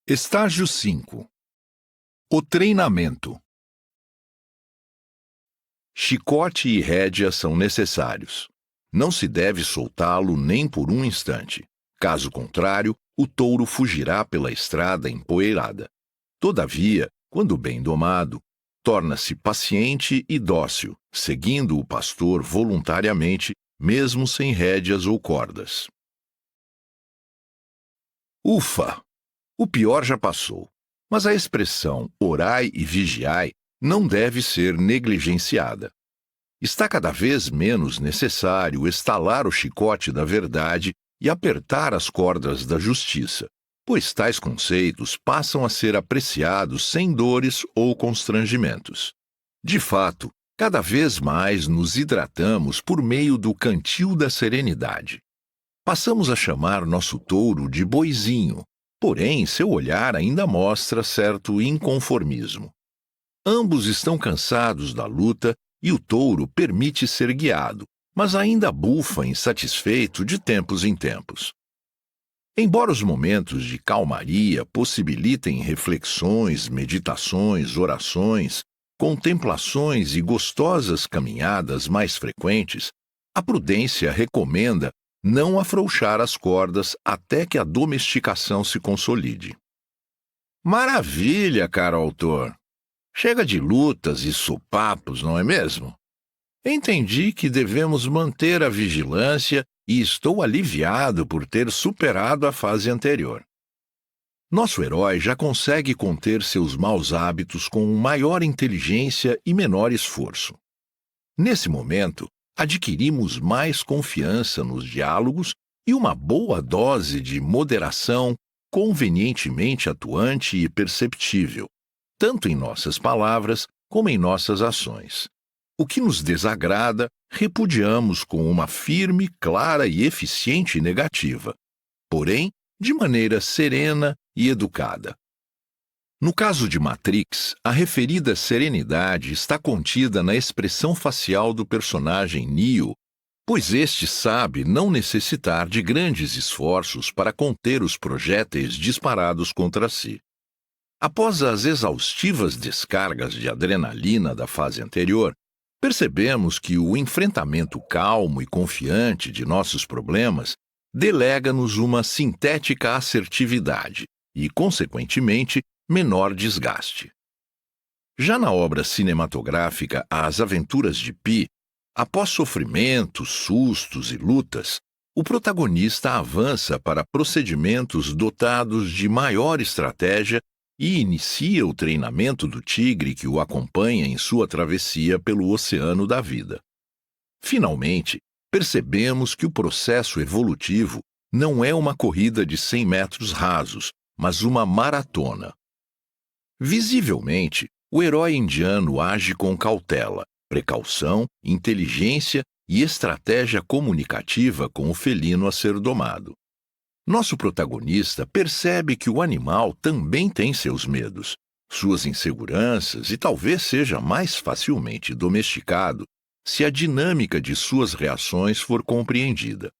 Estágio 5. O treinamento. Chicote e rédea são necessários. Não se deve soltá-lo nem por um instante. Caso contrário, o touro fugirá pela estrada empoeirada. Todavia, quando bem domado, torna-se paciente e dócil, seguindo o pastor voluntariamente, mesmo sem rédeas ou cordas. Ufa! O pior já passou. Mas a expressão orai e vigiai não deve ser negligenciada. Está cada vez menos necessário estalar o chicote da verdade e apertar as cordas da justiça, pois tais conceitos passam a ser apreciados sem dores ou constrangimentos. De fato, cada vez mais nos hidratamos por meio do cantil da serenidade. Passamos a chamar nosso touro de boizinho, porém seu olhar ainda mostra certo inconformismo. Ambos estão cansados da luta e o touro permite ser guiado, mas ainda bufa insatisfeito de tempos em tempos. Embora os momentos de calmaria possibilitem reflexões, meditações, orações, contemplações e gostosas caminhadas mais frequentes, a prudência recomenda não afrouxar as cordas até que a domesticação se consolide. Maravilha, caro autor! Chega de lutas e sopapos, não é mesmo? Entendi que devemos manter a vigilância e estou aliviado por ter superado a fase anterior. Nosso herói já consegue conter seus maus hábitos com maior inteligência e menor esforço. Nesse momento, adquirimos mais confiança nos diálogos e uma boa dose de moderação convenientemente atuante e perceptível, tanto em nossas palavras como em nossas ações. O que nos desagrada, repudiamos com uma firme, clara e eficiente negativa, porém, de maneira serena e educada. No caso de Matrix, a referida serenidade está contida na expressão facial do personagem Neo, pois este sabe não necessitar de grandes esforços para conter os projéteis disparados contra si. Após as exaustivas descargas de adrenalina da fase anterior, percebemos que o enfrentamento calmo e confiante de nossos problemas delega-nos uma sintética assertividade e, consequentemente, menor desgaste. Já na obra cinematográfica As Aventuras de Pi, após sofrimentos, sustos e lutas, o protagonista avança para procedimentos dotados de maior estratégia e inicia o treinamento do tigre que o acompanha em sua travessia pelo oceano da vida. Finalmente, percebemos que o processo evolutivo não é uma corrida de 100 metros rasos, mas uma maratona. Visivelmente, o herói indiano age com cautela, precaução, inteligência e estratégia comunicativa com o felino a ser domado. Nosso protagonista percebe que o animal também tem seus medos, suas inseguranças e talvez seja mais facilmente domesticado se a dinâmica de suas reações for compreendida.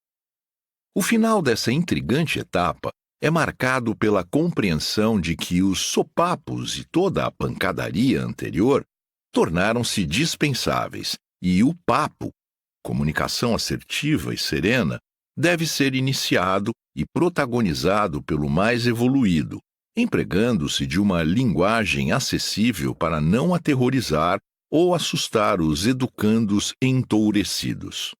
O final dessa intrigante etapa é marcado pela compreensão de que os sopapos e toda a pancadaria anterior tornaram-se dispensáveis e o papo, comunicação assertiva e serena, deve ser iniciado e protagonizado pelo mais evoluído, empregando-se de uma linguagem acessível para não aterrorizar ou assustar os educandos entourecidos.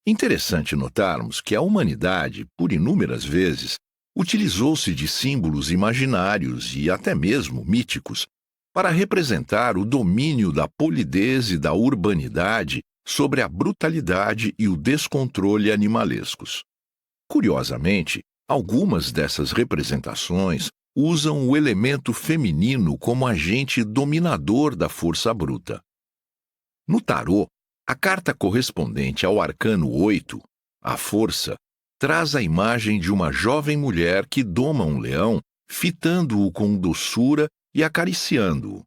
Interessante notarmos que a humanidade, por inúmeras vezes, utilizou-se de símbolos imaginários e até mesmo míticos para representar o domínio da polidez e da urbanidade sobre a brutalidade e o descontrole animalescos. Curiosamente, algumas dessas representações usam o elemento feminino como agente dominador da força bruta. No tarô, a carta correspondente ao arcano 8, a força, traz a imagem de uma jovem mulher que doma um leão, fitando-o com doçura e acariciando-o.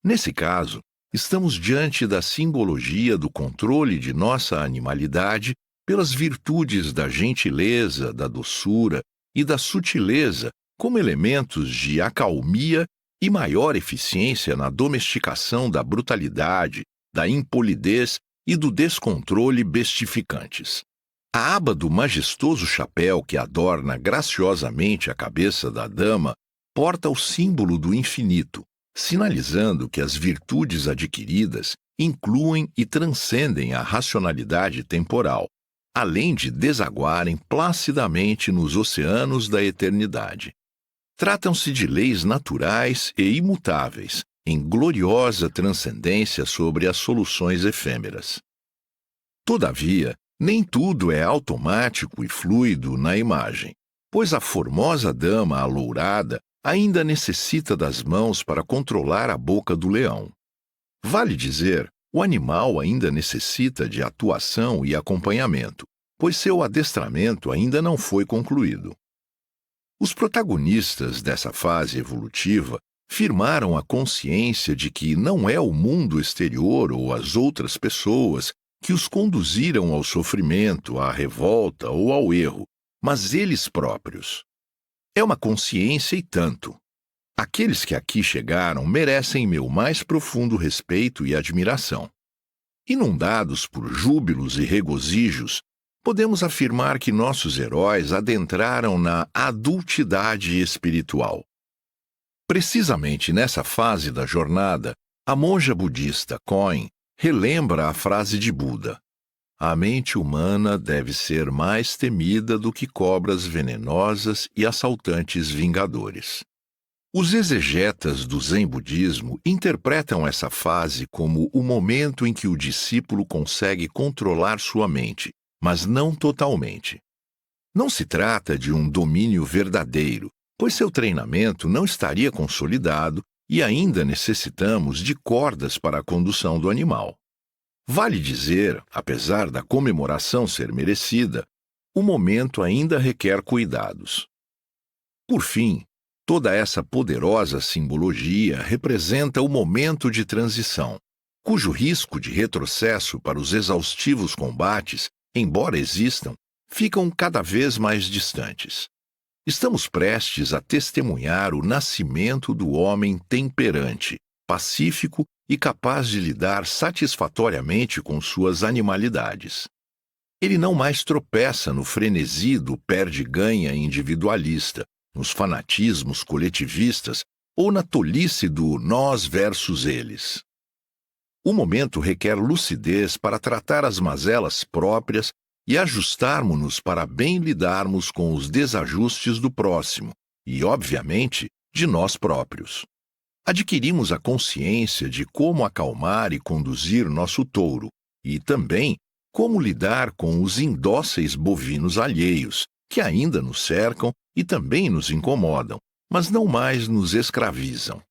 Nesse caso, estamos diante da simbologia do controle de nossa animalidade pelas virtudes da gentileza, da doçura e da sutileza como elementos de acalmia e maior eficiência na domesticação da brutalidade, da impolidez e do descontrole bestificantes. A aba do majestoso chapéu que adorna graciosamente a cabeça da dama porta o símbolo do infinito, sinalizando que as virtudes adquiridas incluem e transcendem a racionalidade temporal, além de desaguarem placidamente nos oceanos da eternidade. Tratam-se de leis naturais e imutáveis, em gloriosa transcendência sobre as soluções efêmeras. Todavia, nem tudo é automático e fluido na imagem, pois a formosa dama alourada ainda necessita das mãos para controlar a boca do leão. Vale dizer, o animal ainda necessita de atuação e acompanhamento, pois seu adestramento ainda não foi concluído. Os protagonistas dessa fase evolutiva firmaram a consciência de que não é o mundo exterior ou as outras pessoas que os conduziram ao sofrimento, à revolta ou ao erro, mas eles próprios. É uma consciência e tanto. Aqueles que aqui chegaram merecem meu mais profundo respeito e admiração. Inundados por júbilos e regozijos, podemos afirmar que nossos heróis adentraram na adultidade espiritual. Precisamente nessa fase da jornada, a monja budista Koen relembra a frase de Buda: a mente humana deve ser mais temida do que cobras venenosas e assaltantes vingadores. Os exegetas do Zen budismo interpretam essa fase como o momento em que o discípulo consegue controlar sua mente, mas não totalmente. Não se trata de um domínio verdadeiro, pois seu treinamento não estaria consolidado e ainda necessitamos de cordas para a condução do animal. Vale dizer, apesar da comemoração ser merecida, o momento ainda requer cuidados. Por fim, toda essa poderosa simbologia representa o momento de transição, cujo risco de retrocesso para os exaustivos combates, embora existam, ficam cada vez mais distantes. Estamos prestes a testemunhar o nascimento do homem temperante, pacífico e capaz de lidar satisfatoriamente com suas animalidades. Ele não mais tropeça no frenesi do perde-ganha individualista, nos fanatismos coletivistas ou na tolice do nós versus eles. O momento requer lucidez para tratar as mazelas próprias e ajustarmos-nos para bem lidarmos com os desajustes do próximo e, obviamente, de nós próprios. Adquirimos a consciência de como acalmar e conduzir nosso touro e também como lidar com os indóceis bovinos alheios, que ainda nos cercam e também nos incomodam, mas não mais nos escravizam.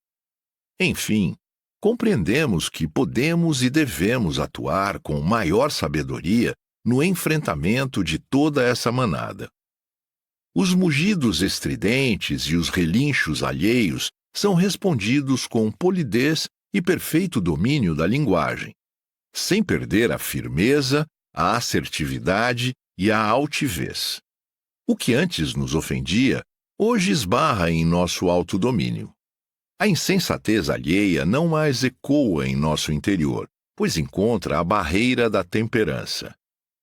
Enfim, compreendemos que podemos e devemos atuar com maior sabedoria no enfrentamento de toda essa manada. Os mugidos estridentes e os relinchos alheios são respondidos com polidez e perfeito domínio da linguagem, sem perder a firmeza, a assertividade e a altivez. O que antes nos ofendia, hoje esbarra em nosso autodomínio. A insensatez alheia não mais ecoa em nosso interior, pois encontra a barreira da temperança.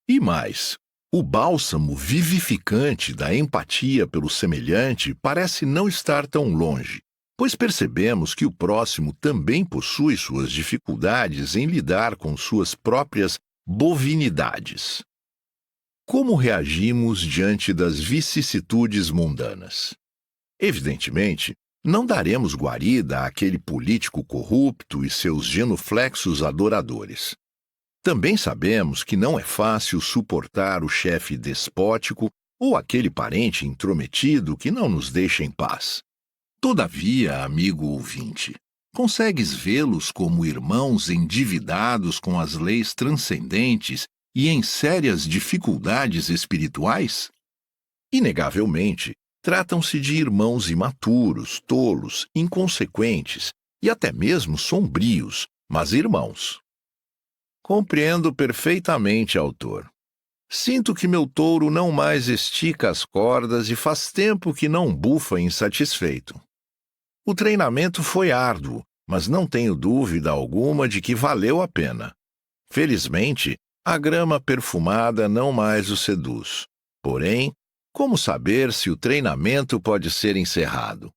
E mais, o bálsamo vivificante da empatia pelo semelhante parece não estar tão longe, pois percebemos que o próximo também possui suas dificuldades em lidar com suas próprias bovinidades. Como reagimos diante das vicissitudes mundanas? Evidentemente, não daremos guarida àquele político corrupto e seus genuflexos adoradores. Também sabemos que não é fácil suportar o chefe despótico ou aquele parente intrometido que não nos deixa em paz. Todavia, amigo ouvinte, consegues vê-los como irmãos endividados com as leis transcendentes e em sérias dificuldades espirituais? Inegavelmente, tratam-se de irmãos imaturos, tolos, inconsequentes e até mesmo sombrios, mas irmãos. Compreendo perfeitamente, autor. Sinto que meu touro não mais estica as cordas e faz tempo que não bufa insatisfeito. O treinamento foi árduo, mas não tenho dúvida alguma de que valeu a pena. Felizmente, a grama perfumada não mais o seduz. Porém, como saber se o treinamento pode ser encerrado?